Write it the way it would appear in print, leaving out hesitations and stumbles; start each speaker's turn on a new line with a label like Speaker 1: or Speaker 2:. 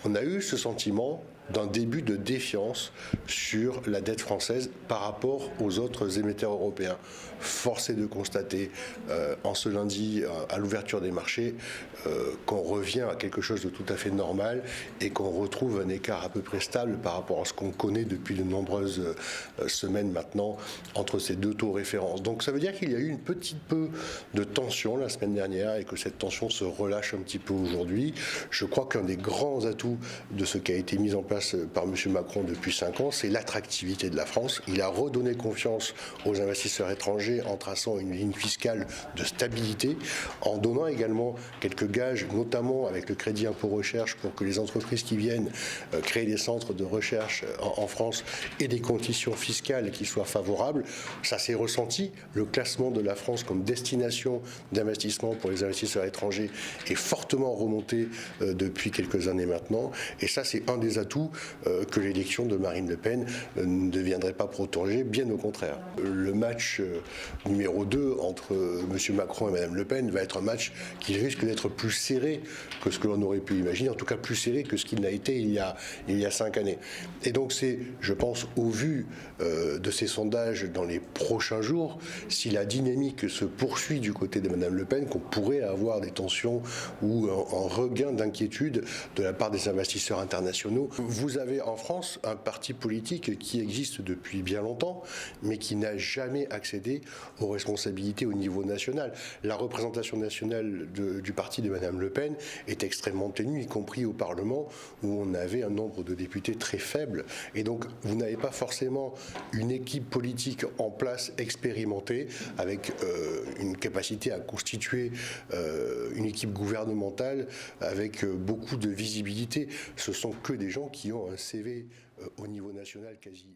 Speaker 1: On a eu ce sentiment d'un début de défiance sur la dette française par rapport aux autres émetteurs européens. Force est de constater en ce lundi à l'ouverture des marchés qu'on revient à quelque chose de tout à fait normal et qu'on retrouve un écart à peu près stable par rapport à ce qu'on connaît depuis de nombreuses semaines maintenant entre ces deux taux références. Donc ça veut dire qu'il y a eu une petite peu de tension la semaine dernière et que cette tension se relâche un petit peu aujourd'hui. Je crois qu'un des grands atouts de ce qui a été mis en place par M. Macron depuis 5 ans, c'est l'attractivité de la France. Il a redonné confiance aux investisseurs étrangers en traçant une ligne fiscale de stabilité, en donnant également quelques gages, notamment avec le crédit impôt recherche, pour que les entreprises qui viennent créer des centres de recherche en France aient des conditions fiscales qui soient favorables. Ça s'est ressenti. Le classement de la France comme destination d'investissement pour les investisseurs étrangers est fortement remonté depuis quelques années maintenant. Et ça, c'est un des atouts que l'élection de Marine Le Pen ne deviendrait pas protégée, bien au contraire. Le match numéro 2 entre M. Macron et Mme Le Pen va être un match qui risque d'être plus serré que ce que l'on aurait pu imaginer, en tout cas plus serré que ce qu'il n'a été il y a 5 années. Et donc c'est, je pense, au vu de ces sondages dans les prochains jours, si la dynamique se poursuit du côté de Mme Le Pen, qu'on pourrait avoir des tensions ou un regain d'inquiétude de la part des investisseurs internationaux. Vous avez en France un parti politique qui existe depuis bien longtemps, mais qui n'a jamais accédé aux responsabilités au niveau national. La représentation nationale du parti de Mme Le Pen est extrêmement ténue, y compris au Parlement, où on avait un nombre de députés très faible. Et donc, vous n'avez pas forcément une équipe politique en place expérimentée, avec une capacité à constituer une équipe gouvernementale avec beaucoup de visibilité. Ce sont que des gens qui ont un CV au niveau national quasi